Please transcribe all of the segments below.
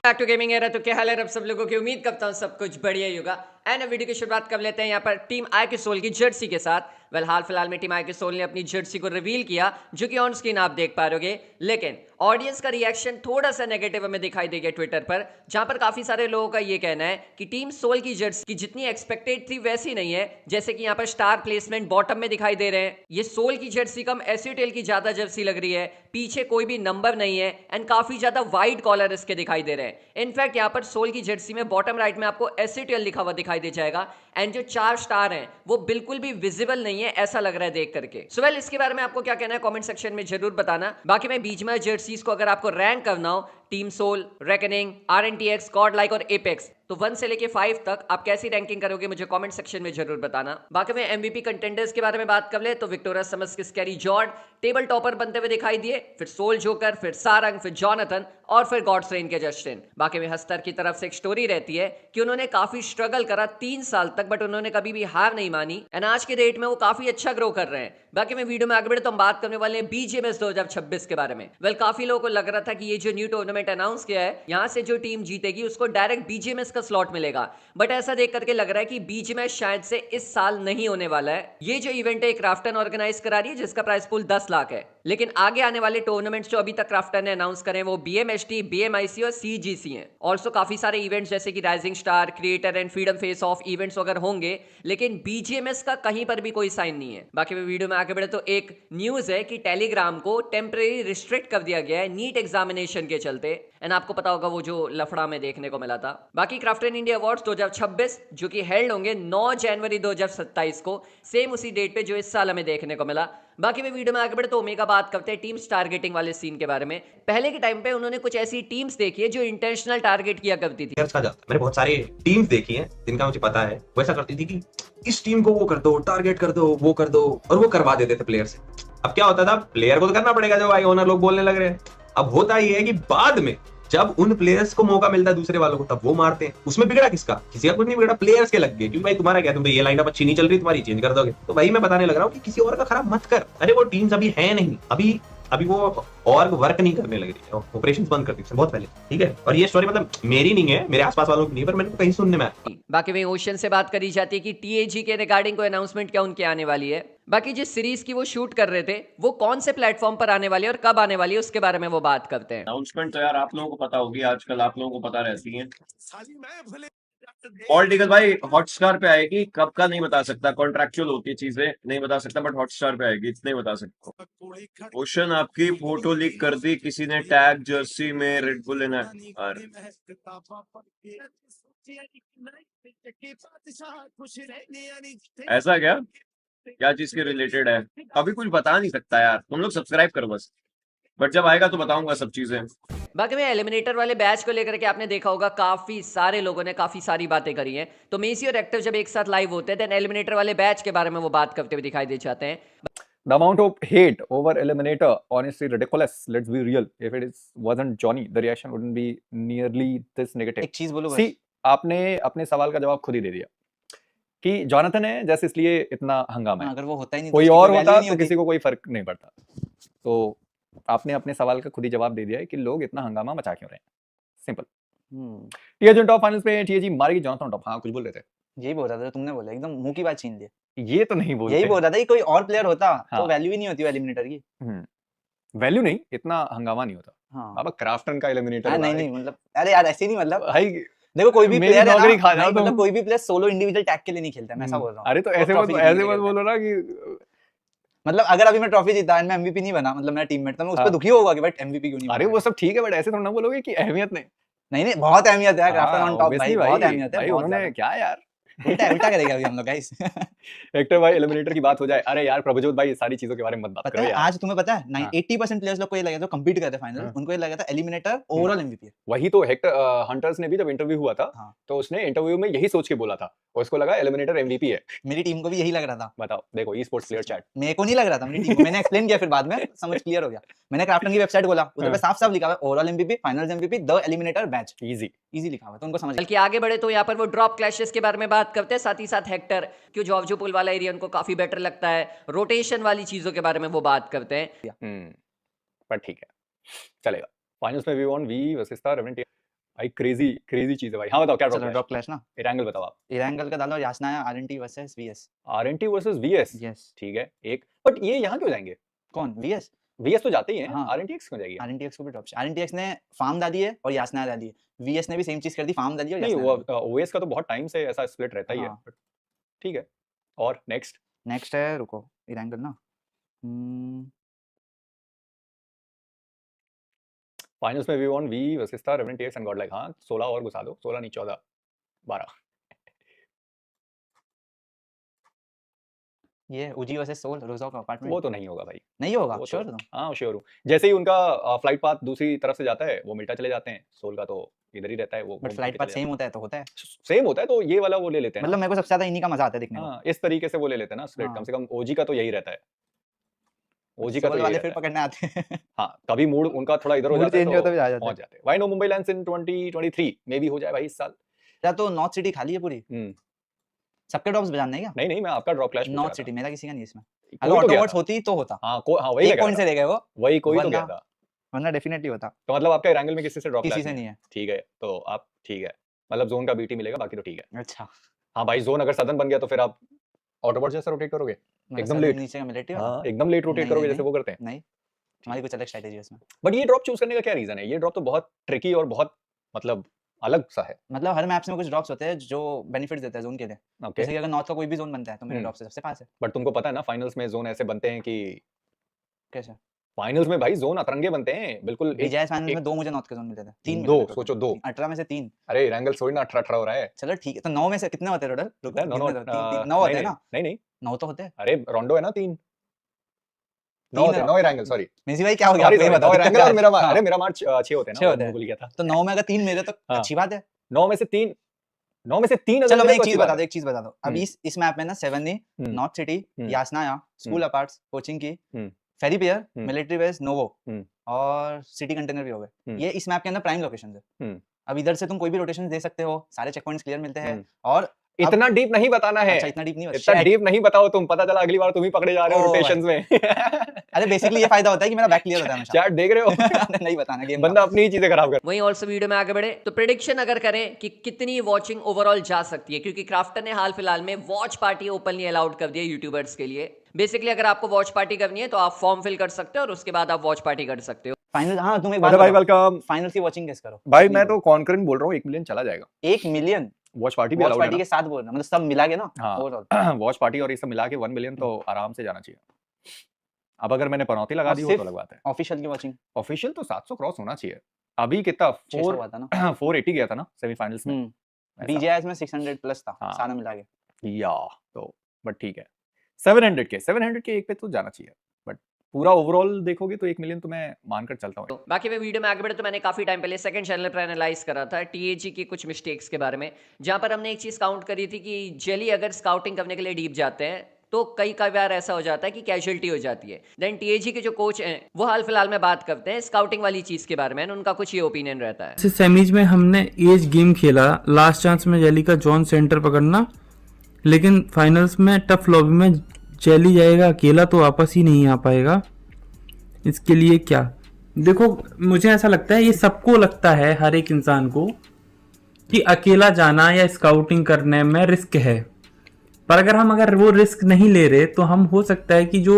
Back to gaming era. तो क्या हाल है अब सब लोगों की, उम्मीद करता हूँ सब कुछ बढ़िया ही होगा। एंड वीडियो की शुरुआत कर लेते हैं यहाँ पर टीम आईक्यू सोल की जर्सी के साथ। हाल फिलहाल में टीम आईक्यू सोल ने अपनी जर्सी को रिवील किया, जो कि ऑन स्क्रीन आप देख पा रहे, लेकिन ऑडियंस का रिएक्शन थोड़ा सा नेगेटिव हमें दिखाई देगा ट्विटर पर, जहां पर काफी सारे लोगों का ये कहना है कि टीम सोल की जर्सी की जितनी एक्सपेक्टेड थी वैसी नहीं है। जैसे कि यहाँ पर स्टार प्लेसमेंट बॉटम में दिखाई दे रहे हैं, ये सोल की जर्सी कम एसयूटेल की ज्यादा जर्सी लग रही है, पीछे कोई भी नंबर नहीं है एंड काफी ज्यादा वाइड कॉलर इसके दिखाई दे रहे हैं। इनफैक्ट यहाँ पर सोल की जर्सी में बॉटम राइट में आपको एसयूटेल लिखा हुआ दिखाई दे जाएगा एंड जो 4 स्टार हैं वो बिल्कुल भी विजिबल नहीं है, ऐसा लग रहा है देख करके। सो वेल, इसके बारे में आपको क्या कहना है कमेंट सेक्शन में जरूर बताना। बाकी मैं बीच में जर्सीज को अगर आपको रैंक करना हो, team Soul, Reckoning, RNTX, godlike और एपेक्स, तो 1 से लेके 5 तक आप कैसी रैंकिंग करोगे मुझे कमेंट सेक्शन में जरूर बताना। बाकी में एमवीपी कंटेंडर्स के बारे में बात कर ले तो विक्टोरिया समस के स्कैरी जॉर्ड टेबल टॉपर बनते हुए दिखाई दिए, फिर सोल जोकर, फिर सारंग, फिर जॉनथन और फिर गॉड्सरेन के जस्टिन। बाकी में हस्तर की तरफ से एक स्टोरी रहती है कि उन्होंने काफी स्ट्रगल करा 3 साल तक, बट उन्होंने कभी भी हार नहीं मानी एंड आज के डेट में वो काफी अच्छा ग्रो कर रहे हैं। बाकी में वीडियो में आगे बढ़े तो हम बात करने वाले हैं बीजीएमएस 2026 के बारे में। काफी लोगों को लग रहा था कि ये जो न्यू टूर्नामेंट अनाउंस किया है, यहाँ से जो टीम जीतेगी उसको डायरेक्ट बीजीएमएस का स्लॉट मिलेगा, बट ऐसा देख करके लग रहा है कि बीजीएमएस शायद से इस साल नहीं होने वाला है। ये जो इवेंट है क्राफ्टन ऑर्गेनाइज करा रही है, जिसका प्राइस पूल 10 लाख है, लेकिन आगे आने वाले टूर्नामेंट्स जो अभी तक क्राफ्टन ने अनाउंस करे वो बीएमएसटी, बीएमआईसी और सीजीसी हैं। ऑल्सो काफी सारे इवेंट्स जैसे कि rising star, creator and freedom face of events वगैरह होंगे, लेकिन बीजीएमएस का कहीं पर भी कोई साइन नहीं है। बाकी वीडियो में आगे बढ़े तो एक न्यूज है कि टेलीग्राम को टेम्परेरी रिस्ट्रिक्ट कर दिया गया है नीट एग्जामिनेशन के चलते, एंड आपको पता होगा वो जो लफड़ा में देखने को मिला था। बाकी क्राफ्टन इंडिया अवार्ड्स 2026 जो कि हेल्ड होंगे 9 जनवरी 2027 को, सेम उसी डेट पे जो इस साल हमें देखने को मिला। बाकी में वीडियो में आगे बढ़े तो ओमेगा बात करते हैं टीम्स टारगेटिंग वाले सीन के बारे में। पहले के टाइम पे उन्होंने कुछ ऐसी टीम्स देखी है जो इंटेंशनल टारगेट किया करती थी। मैंने बहुत सारी टीम्स देखी हैं जिनका मुझे पता है, वैसा करती थी कि इस टीम को वो कर दो, टारगेट कर दो, वो कर दो, और वो करवा देते थे प्लेयर से। अब क्या होता था, प्लेयर को तो करना पड़ेगा जो भाई ओनर लोग बोलने लग रहे हैं। अब होता ये है कि बाद में जब उन प्लेयर्स को मौका मिलता है दूसरे वालों को, तब वो मारते हैं। उसमें बिगड़ा किसका? किसी का कुछ नहीं बिगड़ा, प्लेयर्स के लग गए क्योंकि भाई तुम्हारा क्या, तुम ये लाइनअप अच्छी नहीं चल रही, तुम्हारी चेंज कर दोगे। तो भाई मैं बताने लग रहा हूँ कि किसी और का खराब मत कर। अरे वो टीम्स अभी है नहीं, अभी अभी वो ऑर्ग वर्क नहीं करने लग रही है, ऑपरेशंस बंद कर दी बहुत पहले, ठीक है। और ये स्टोरी मतलब मेरी नहीं है, मेरे आसपास वालों की नहीं, पर मैंने कहीं सुनने में आया। बाकी में ओशन से बात करी जाती है कि टीएजी के रिगार्डिंग कोई अनाउंसमेंट क्या उनके आने वाली है। बाकी जिस सीरीज की वो शूट कर रहे थे वो कौन से प्लेटफॉर्म पर आने वाली है और कब आने वाली है उसके बारे में वो बात करते हैं। अनाउंसमेंट तो यार आप लोगों को पता होगी, आजकल आप लोगों को पता रहती है। पॉलिटिकल भाई हॉटस्टार पे आएगी, कब का नहीं बता सकता, कॉन्ट्रैक्चुअल होती है चीजें, नहीं बता सकता, बट हॉटस्टार पे आएगी, इतना ही बता सकता हूँ। ओशन आपकी फोटो लीक कर दी किसी ने, टैग जर्सी में रेड बुल लेना और ऐसा क्या, क्या चीज के रिलेटेड है अभी कुछ बता नहीं सकता यार, तुम लोग सब्सक्राइब करो बस, बट जब आएगा तो बताऊंगा सब चीजें। बाकी में एलिमिनेटर वाले बैच को लेकर के आपने देखा होगा काफी सारे लोगों ने काफी सारी बातें करी हैं। तो मेसी और एक्टर जब एक साथ लाइव होते हैं देन एलिमिनेटर वाले बैच के बारे में वो बात करते हुए दिखाई दे जाते हैं। The amount of hate over Eliminator, honestly ridiculous. Let's be real. If it wasn't Johnny, the reaction wouldn't be nearly this negative. एक चीज बोलो See, आपने अपने सवाल का जवाब खुद ही दे दिया कि जॉनथन है जैसे इसलिए इतना हंगामा है। अगर वो होता ही नहीं कोई तो और होता तो किसी को कोई फर्क नहीं पड़ता। तो आपने अपने सवाल का खुद ही जवाब दे दिया है कि लोग इतना हंगामा मचा क्यों रहे हैं। सिंपल। टीएजी टॉप फाइनल्स पे टीएजी मारेगी जॉनथन टॉप। हाँ कुछ बोल रहे थे, यही बोल रहा था, तुमने बोला एकदम मुंह की बात छीन ली। ये तो नहीं बोलते, यही बोल रहा था कि कोई और प्लेयर होता हाँ। तो वैल्यू ही नहीं होती एलिमिनेटर की। वैल्यू नहीं, इतना हंगामा नहीं होता। हाँ। बाबा क्राफ्टन का एलिमिनेटर नहीं नहीं मतलब अरे यार ऐसे नहीं, मतलब भाई देखो कोई भी प्लेयर है नौकरी खा ना, जाओ मतलब कोई भी प्लेयर सोलो इंडिविजुअल टैग के लिए नहीं खेलता, मैं ऐसा बोल रहा हूँ। अरे तो ऐसे मत बोलो ना कि मतलब अगर अभी मैं ट्रॉफी जीता एंड मैं एमवीपी नहीं बना, मतलब मेरा टीममेट, तो मैं उस पे दुखी होगा कि बट एमवीपी क्यों नहीं बना। अरे वो सब ठीक है, बट ऐसे थोड़ा ना बोलोगे कि अहमियत नहीं। नहीं बहुत अहमियत है क्राफ्टन ऑन टॉप भाई, बहुत अहमियत है भाई। उन्होंने क्या यार उल्टा करेगा अभी हम लोग गाइस। एक्टर भाई एलिमिनेटर की बात हो जाए, अरे यार प्रभुजोत भाई सारी चीजों के बारे में मत बात करो यार। आज तुम्हें पता है 80% प्लेयर्स लोग को ये लगा था कंपीट करते फाइनल, उनको ये लगा था एलिमिनेटर ओवरऑल एमवीपी है। वही तो हेक्टर हंटर्स ने भी जब इंटरव्यू हुआ था तो उसने इंटरव्यू में यही सोच के बोला था, उसको लगा एलिमिनेटर एमवीपी है। मेरी टीम को भी यही लग रहा था। बताओ, देखो ई स्पोर्ट्स प्लेयर चैट, मेरे को नहीं लग रहा था, मेरी टीम को मैंने एक्सप्लेन किया, फिर बाद में समझ क्लियर हो गया। मैंने क्राफ्टन की वेबसाइट खोला, उस पे साफ-साफ लिखा हुआ है overall MVP, finals MVP, the eliminator batch. Easy लिखा हुआ है, तो उनको समझ। बल्कि आगे बढ़े तो यहाँ पर वो ड्रॉप क्लैशेस के बारे में बात करते हैं, साथ ही साथ हेक्टर क्यों जॉर्जो पुल वाला एरिया उनको काफी बेटर लगता है, रोटेशन वाली चीजों के बारे में वो बात करते हैं। पर ठीक है चलेगा। फाइनल्स में we won we versus star revenant. भाई क्रेजी चीज है भाई। हाँ बताओ क्या चलो ड्रॉप ड्रॉप क्लैश ना, एंगल बताओ आप। इरांगल का डालो, Yasnaya RNT versus VS. RNT versus VS, yes. ठीक है एक, बट ये यहाँ क्यों जाएंगे? कौन? वीएस। वीएस तो जाते ही हैं, हाँ। आरएनटीएक्स क्यों जाएगी? आरएनटीएक्स को भी ड्रॉप, आरएनटीएक्स ने फार्म डाली है और यासनाया डाली है, वीएस ने भी सेम चीज कर दी, फार्म डाली और नहीं यासनाया वो डाली। ओएस का तो बहुत टाइम से ऐसा स्प्लिट रहता ही है, हाँ। but ठीक है। और नेक्स्ट नेक्स्ट है, रुको, इरांगल ना, फाइनल्स में we won we versus star एवरेंटीएक्स एंड गॉड लाइक। हाँ 16 और घुसा दो, 16 नहीं 14 12। ये उजी वर्सेस सोल, रोजा का अपार्टमेंट। वो तो नहीं होगा भाई, नहीं होगा, वो श्योर तो तो? हाँ श्योर हूँ। जैसे ही उनका फ्लाइट पाथ दूसरी तरफ से जाता है वो मिलता चले जाते हैं, सोल का तो इधर ही रहता है वो। बट फ्लाइट पाथ सेम होता है तो होता है, सेम होता है तो ये वाला वो ले लेते हैं मतलब मेरे को सबसे ज्यादा इन्हीं का मजा आता है देखने ना। को। हाँ इस तरीके से वो ले लेते हैं ना स्प्लिट, हाँ। कम से कम ओजी का तो यही रहता है, ओजी का तो सोल यही वाले रहता फिर है। पकड़ने आते हैं। हाँ कभी मूड उनका थोड़ा इधर हो मूड जाता है चेंज होता तो भी आ जाता है। पहुंच जाते हैं। Why no Mumbai lands in 2023 मे भी हो जाए भाई इस साल। या तो नॉर्थ सिटी खाली है पूरी, सबके ड्रॉप्स बजाने हैं क्या? नहीं मैं आपका ड्रॉप क्लैश नॉर्थ सिटी मेरा किसी का नहीं इसमें, कोई अगर तो गया ऑटोवर्ड्स था। होती तो होता, हाँ वही एक लगा पॉइंट से ले गए वो, वही कोई तो वरना- गया था। वरना डेफिनेटली होता। तो मतलब आपका एंगल में किसी से ड्रॉप किसी से नहीं है। ठीक है तो आप ठीक है, मतलब जोन का बीटी मिलेगा बाकी तो ठीक है। अच्छा, हाँ भाई जोन अगर सदन बन गया तो फिर आप ऑटोबॉट जैसा रोटेट करोगे, मतलब एकदम सडन लेट। नीचे का मिलिट्री हाँ एकदम लेट रोटेट नहीं, करोगे नहीं, जैसे वो करते हैं। नहीं, हमारी कुछ अलग स्ट्रेटेजी है इसमें। बट ये ड्रॉप चूज करने का क्या रीजन है? ये ड्रॉप तो बहुत ट्रिकी और बहुत मतलब अलग सा है। मतलब हर मैप्स में कुछ ड्रॉप्स होते हैं जो बेनिफिट्स देते हैं जोन के लिए। ओके जैसे कि अगर नॉर्थ का कोई भी जोन बनता है तो मेरे हम्म। ड्रॉप से सबसे पास है। बट तुमको पता है ना फाइनल्स में जोन ऐसे बनते हैं कि कैसे? फाइनल्स में भाई जोन अतरंगे बनते हैं बिल्कुल। बीजीएस फाइनल्स एक- में 2 मुझे नॉर्थ के जोन मिले थे, 3 दो, सोचो दो। 18 में से 3। अरे रैंगल थोड़ी ना 18 हो रहा है। चलो ठीक है, तो 9 में से कितने होते हैं टोटल? रुको, नौ नौ गिनने दो, 3 9 होते हैं ना? नहीं 9 तो होते हैं। अरे रोंडो है ना 3 9 तीन होते हैं, 9 रैंगल सॉरी मिसी भाई क्या हो गया आपको ये बताओ। रैंगल और मेरा अरे मेरा मार्च 6 होते हैं छह ना, होते वो हैं। भूल गया था। तो 9 में अगर 3 मेरे तो हाँ। अच्छी बात है। 9 में से 3 अगर चलो मैं मिले एक तो चीज अच्छी बता बात दो, एक चीज बता दो। अब हम्म। इस मैप में ना 7 नी, हम्म। नॉर्थ सिटी, हम्म। यासनाया, स्कूल अपार्ट्स, कोचिंग की, हम्म। फेरी पियर, हम्म। मिलिट्री बेस, नोवो हम्म। और सिटी कंटेनर भी हो गए। हम्म। ये इस मैप के अंदर प्राइम लोकेशन है। हम्म। अब इधर से तुम कोई भी रोटेशन दे सकते हो, सारे चेक पॉइंट्स क्लियर मिलते हैं। हम्म। और इतना डीप नहीं बताना है, अच्छा इतना डीप नहीं इतना बता। डीप नहीं बताओ तुम, पता चला अगली बार तुम ही पकड़े जा रहे हो ओ भाई। रोटेशंस में। अरे बेसिकली ये फायदा होता है कि मेरा बैक क्लियर होता है हमेशा। चैट देख रहे हो? नहीं बताना गेम बंदा अपनी ही चीजें खराब कर। वहीं ऑल्सो वीडियो में आगे बढ़े तो प्रेडिक्शन अगर करें कि कितनी वॉचिंग ओवरऑल जा सकती है, क्योंकि क्राफ्टर ने हाल फिलहाल में वॉच पार्टी ओपनली अलाउड कर दिया यूट्यूबर्स के लिए। बेसिकली अगर आपको वॉच पार्टी करनी है तो आप फॉर्म फिल कर सकते हो और उसके बाद आप वॉच पार्टी कर सकते हो। फाइनल, हाँ तुम एक भाई बात वेलकम फाइनल की वॉचिंग गेस करो भाई। मैं तो कॉन्करेंट बोल रहा हूँ 1 मिलियन चला जाएगा। 1 मिलियन वॉच पार्टी भी वॉच अलाउड पार्टी है के साथ बोल रहा हूं, मतलब सब मिला के ना हाँ। ओवरऑल। वॉच पार्टी और ये सब मिला के 1 मिलियन तो आराम से जाना चाहिए। अब अगर मैंने पनौती लगा और दी वो सिर्फ तो अलग बात है। ऑफिशियल की वॉचिंग ऑफिशियल तो 700 क्रॉस होना चाहिए। अभी कितना 600 हुआ था ना। 480 गया था ना सेमीफाइनल्स में। ऐसा। बीजीएस में 600 प्लस था हाँ। सारा मिला के। या तो बट ठीक है 700 के एक पे तो जाना चाहिए, बट पूरा ओवरऑल देखोगे तो 1 मिलियन तो मैं मानकर चलता हूँ। बाकी मैं वीडियो में आगे बढ़े तो मैंने काफी टाइम पहले सेकंड चैनल पर एनालाइज करा था टीएजी की कुछ मिस्टेक्स के बारे में, जहां पर हमने एक चीज काउंट करी थी कि जेली अगर स्काउटिंग करने के लिए डीप जाते हैं तो कई बार ऐसा हो जाता है कि कैजुअलिटी हो जाती है। देन टीएजी के जो कोच हैं वो हाल फिलहाल में बात करते हैं स्काउटिंग वाली चीज के बारे में, उनका कुछ ये ओपिनियन रहता है। सेमीज में हमने एज गेम खेला, लास्ट चांस में जेली का जॉन सेंटर पकड़ना, लेकिन फाइनल्स में टफ लॉबी में जेली जाएगा अकेला तो वापस ही नहीं आ पाएगा। इसके लिए क्या, देखो मुझे ऐसा लगता है, ये सबको लगता है हर एक इंसान को कि अकेला जाना या स्काउटिंग करने में रिस्क है, पर अगर वो रिस्क नहीं ले रहे तो हम हो सकता है कि जो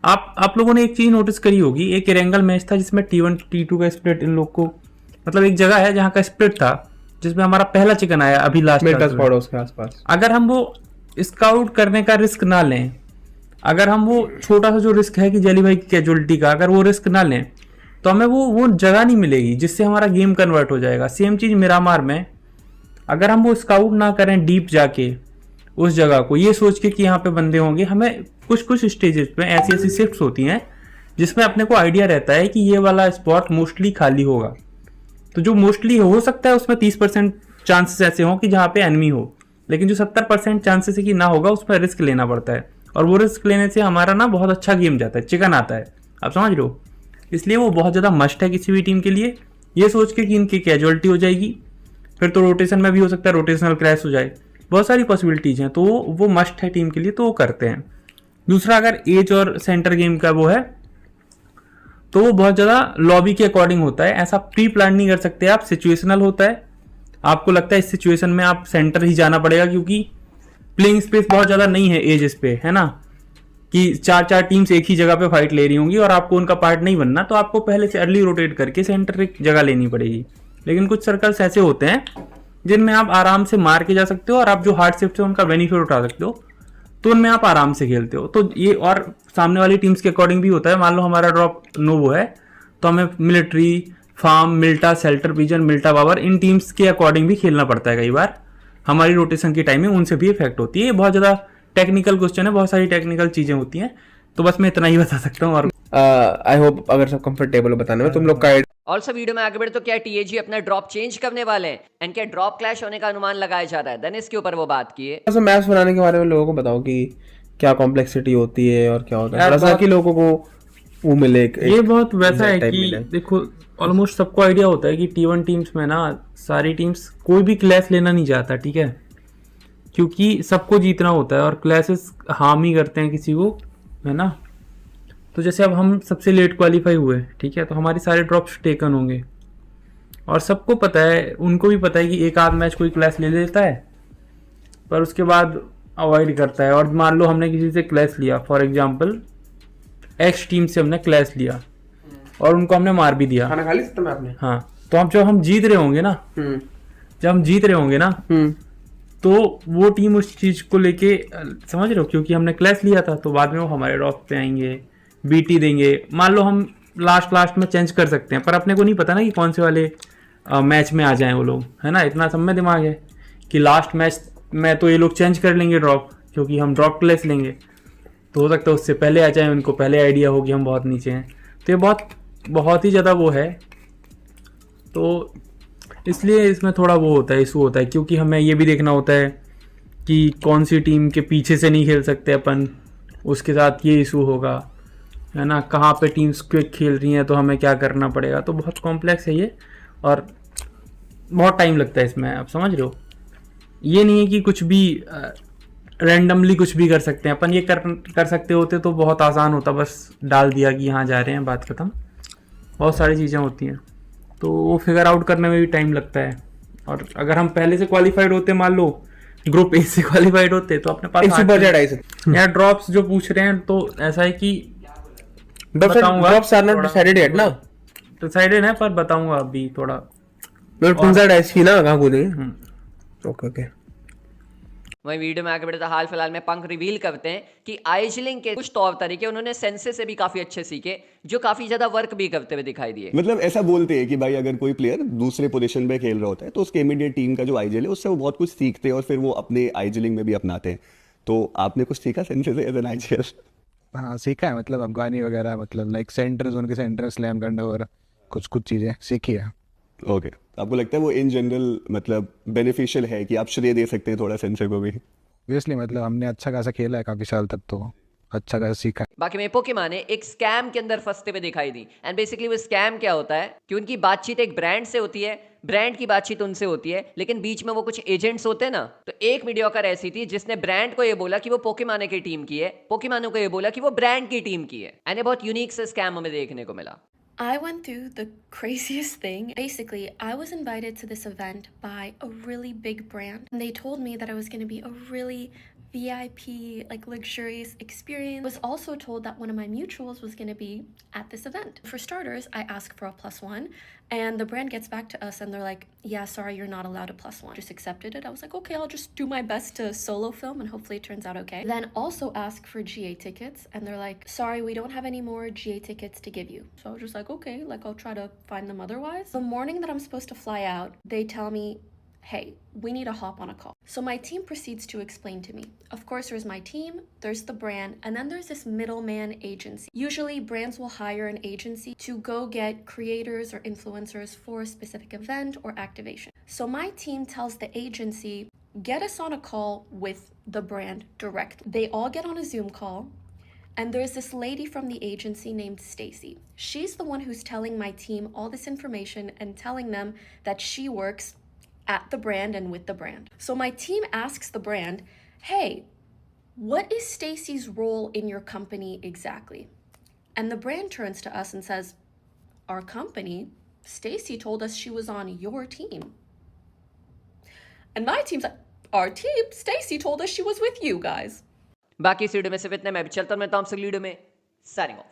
आप लोगों ने एक चीज नोटिस करी होगी, एक इरेंगल मैच था जिसमें T1 T2 का स्प्लिट इन लोग को, मतलब एक जगह है जहां का स्प्लिट था जिसमें हमारा पहला चिकन आया अभी लास्ट उसके आसपास। अगर हम वो स्काउट करने का रिस्क ना लें, अगर हम वो छोटा सा जो रिस्क है कि जेली भाई की कैजुअलिटी का, अगर वो रिस्क ना लें तो हमें वो जगह नहीं मिलेगी जिससे हमारा गेम कन्वर्ट हो जाएगा। सेम चीज मिरामार में, अगर हम वो स्काउट ना करें डीप जाके उस जगह को, ये सोच के कि यहाँ पे बंदे होंगे, हमें कुछ स्टेजेस पे ऐसी शिफ्ट्स होती हैं जिसमें अपने को आइडिया रहता है कि ये वाला स्पॉट मोस्टली खाली होगा, तो जो मोस्टली हो सकता है उसमें 30% चांसेस ऐसे हों कि जहाँ पे एनिमी हो, लेकिन जो 70% चांसेस है कि ना होगा उसमें रिस्क लेना पड़ता है, और वो रिस्क लेने से हमारा ना बहुत अच्छा गेम जाता है, चिकन आता है, आप समझ रहे हो। इसलिए वो बहुत ज़्यादा मस्ट है किसी भी टीम के लिए, ये सोच के कि इनकी कैजुअलिटी हो जाएगी, फिर तो रोटेशन में भी हो सकता है रोटेशनल क्रैश हो जाए, बहुत सारी पॉसिबिलिटीज़ हैं, तो वो मस्ट है टीम के लिए, तो वो करते हैं। दूसरा अगर एज और सेंटर गेम का वो है तो वो बहुत ज़्यादा लॉबी के अकॉर्डिंग होता है, ऐसा प्री प्लान नहीं कर सकते आप, सिचुएशनल होता है। आपको लगता है इस सिचुएशन में आप सेंटर ही जाना पड़ेगा क्योंकि प्लेइंग स्पेस बहुत ज़्यादा नहीं है एजेस पे, है ना, कि चार टीम्स एक ही जगह पे फाइट ले रही होंगी और आपको उनका पार्ट नहीं बनना, तो आपको पहले से अर्ली रोटेट करके सेंटर एक जगह लेनी पड़ेगी। लेकिन कुछ सर्कल्स ऐसे होते हैं जिनमें आप आराम से मार के जा सकते हो और आप जो हार्ड शिफ्ट से उनका बेनिफिट उठा सकते हो, तो उनमें आप आराम से खेलते हो। तो ये और सामने वाली टीम्स के अकॉर्डिंग भी होता है। मान लो हमारा ड्रॉप नोवो है तो हमें military, farm, Mylta, shelter vision, Mylta बाबर, इन टीम्स के अकॉर्डिंग भी खेलना पड़ता है। कई बार हमारी रोटेशन की टाइमिंग उनसे भी इफेक्ट होती है। ये बहुत ज़्यादा टेक्निकल क्वेश्चन है, बहुत सारी टेक्निकल चीज़ें होती हैं, तो बस मैं इतना ही बता सकता हूँ। और आई होप अगर सब कंफर्टेबल हो बताने में, तुम लोग का ऑल्सो वीडियो में आगे बढ़े तो क्या टीएजी अपना ड्रॉप चेंज करने वाले हैं एंड क्या ड्रॉप क्लैश होने का अनुमान लगाया जा रहा है, देन इसके ऊपर वो बात की है। थोड़ा सा मैप्स बनाने के बारे में लोगों को बताओ कि क्या कॉम्प्लेक्सिटी होती है और क्या होता है, थोड़ा सा कि लोगों को वो मिले ये बहुत वैसा है type कि मिले। देखो ऑलमोस्ट सबको आइडिया होता है कि T1 टीम्स में ना सारी टीम्स कोई भी क्लैश लेना नहीं चाहता, ठीक है, क्योंकि सबको जीतना होता है और क्लैशेस हार्म ही करते हैं किसी को, है ना। तो जैसे अब हम सबसे लेट क्वालिफाई हुए, ठीक है, तो हमारे सारे ड्रॉप्स टेकन होंगे और सबको पता है, उनको भी पता है कि एक आध मैच कोई क्लैश ले लेता है पर उसके बाद अवॉइड करता है। और मान लो हमने किसी से क्लैश लिया, फॉर एग्जांपल एक्स टीम से हमने क्लैश लिया और उनको हमने मार भी दिया, खाना खा ली सिस्टम आपने? हाँ, तो हम जब हम जीत रहे होंगे ना, जब हम जीत रहे होंगे ना, तो वो टीम उस चीज को लेके, समझ रहे हो, क्योंकि हमने क्लैश लिया था तो बाद में वो हमारे ड्रॉप पे आएंगे, बीटी देंगे। मान लो हम लास्ट में चेंज कर सकते हैं पर अपने को नहीं पता ना कि कौन से वाले मैच में आ जाएं वो लोग, है ना। इतना सब में दिमाग है कि लास्ट मैच में तो ये लोग चेंज कर लेंगे ड्रॉप, क्योंकि हम ड्रॉप क्लैश लेंगे, तो हो सकता है उससे पहले आ जाए, उनको पहले आइडिया हो कि हम बहुत नीचे हैं। तो ये बहुत ही ज़्यादा वो है, तो इसलिए इसमें थोड़ा वो होता है, इशू होता है, क्योंकि हमें ये भी देखना होता है कि कौन सी टीम के पीछे से नहीं खेल सकते अपन, उसके साथ ये इशू होगा, है ना, कहाँ पे टीम्स क्विक खेल रही हैं तो हमें क्या करना पड़ेगा। तो बहुत कॉम्प्लेक्स है ये और बहुत टाइम लगता है इसमें, आप समझ रहे हो। ये नहीं है कि कुछ भी रैंडमली कुछ भी कर सकते हैं अपन, ये कर सकते होते तो बहुत आसान होता, बस डाल दिया कि यहाँ जा रहे हैं, बात खत्म। बहुत सारी चीज़ें होती हैं तो वो फिगर आउट करने में भी टाइम लगता है। और अगर हम पहले से क्वालिफाइड होते, मान लो ग्रुप ए से क्वालिफाइड होते, तो अपने पास यार ड्रॉप्स जो पूछ रहे हैं, तो ऐसा है कि बताऊंगा, drops are not decided yet ना, डिसाइडेड है पर बताऊंगा अभी थोड़ा। मतलब तुम साइड ऐसी ना कहाँ कूदेंगे। Okay okay. वहीं वीडियो में आगे बढ़े तो हाल फिलहाल में पंख रिवील करते हैं कि आइजलिंग के कुछ तौर तरीके उन्होंने सेंसे से भी काफी अच्छे सीखे, जो काफी ज्यादा वर्क भी करते हुए दिखाई दिए। मतलब ऐसा बोलते हैं कि भाई अगर कोई प्लेयर दूसरे पोजीशन पे खेल रहा होता है तो उसके इमीडिएट टीम का जो आइजल है उससे वो बहुत कुछ सीखते हैं और फिर वो अपने आइजलिंग में भी अपनाते हैं। तो आपने कुछ सीखा सेंसे से एज एन आइजल? हाँ सीखा है, मतलब अफगानी वगैरह, मतलब लाइक सेंटर जोन के सेंटर स्लैम करना और कुछ चीज़ें सीखी है। ओके, आपको लगता है वो इन जनरल मतलब बेनिफिशियल है कि आप श्रेय दे सकते हैं थोड़ा सेंसे को भी? ऑब्वियसली, मतलब हमने अच्छा खासा खेला है काफ़ी साल तक, तो अच्छा खासा सीखा है। बाकी में पोकेमॉन ने एक स्कैम के अंदर फंसते हुए दिखाई दी एंड बेसिकली वो स्कैम क्या होता है कि उनकी बातचीत एक ब्रांड से होती है, ब्रांड की बातचीत उनसे होती है, लेकिन बीच में वो कुछ एजेंट्स होते हैं ना। तो एक मीडियोकर ऐसी थी जिसने ब्रांड को ये बोला कि वो पोकेमॉन की टीम की है, पोकेमॉन को ये बोला कि वो ब्रांड की टीम की है, एंड ये बहुत यूनिक से स्कैम हमें देखने को मिला। I went through the craziest thing. Basically, I was invited to this event by a really big brand. And they told me that I was going to be a really VIP, like luxurious experience. I was also told that one of my mutuals was going to be at this event. For starters, I asked for a +1 and the brand gets back to us and they're like, yeah, sorry, you're not allowed a +1. Just accepted it. I was like, okay, I'll just do my best to solo film and hopefully it turns out okay. Then also ask for GA tickets and they're like, sorry, we don't have any more GA tickets to give you. So I was just like, okay, like I'll try to find them otherwise. The morning that I'm supposed to fly out, they tell me, hey, we need to hop on a call. So my team proceeds to explain to me. Of course, there's my team, there's the brand, and then there's this middleman agency. Usually brands will hire an agency to go get creators or influencers for a specific event or activation. So my team tells the agency, get us on a call with the brand direct. They all get on a Zoom call. And there's this lady from the agency named Stacy. She's the one who's telling my team all this information and telling them that she works at the brand and with the brand. So my team asks the brand, hey, what is Stacy's role in your company exactly? And the brand turns to us and says, our company, Stacy told us she was on your team. And my team's like, our team, Stacy told us she was with you guys. बाकी इस video में सिर्फ इतना, मैं भी चलता हूं, मैं टॉम से वीडियो में साइनिंग ऑफ।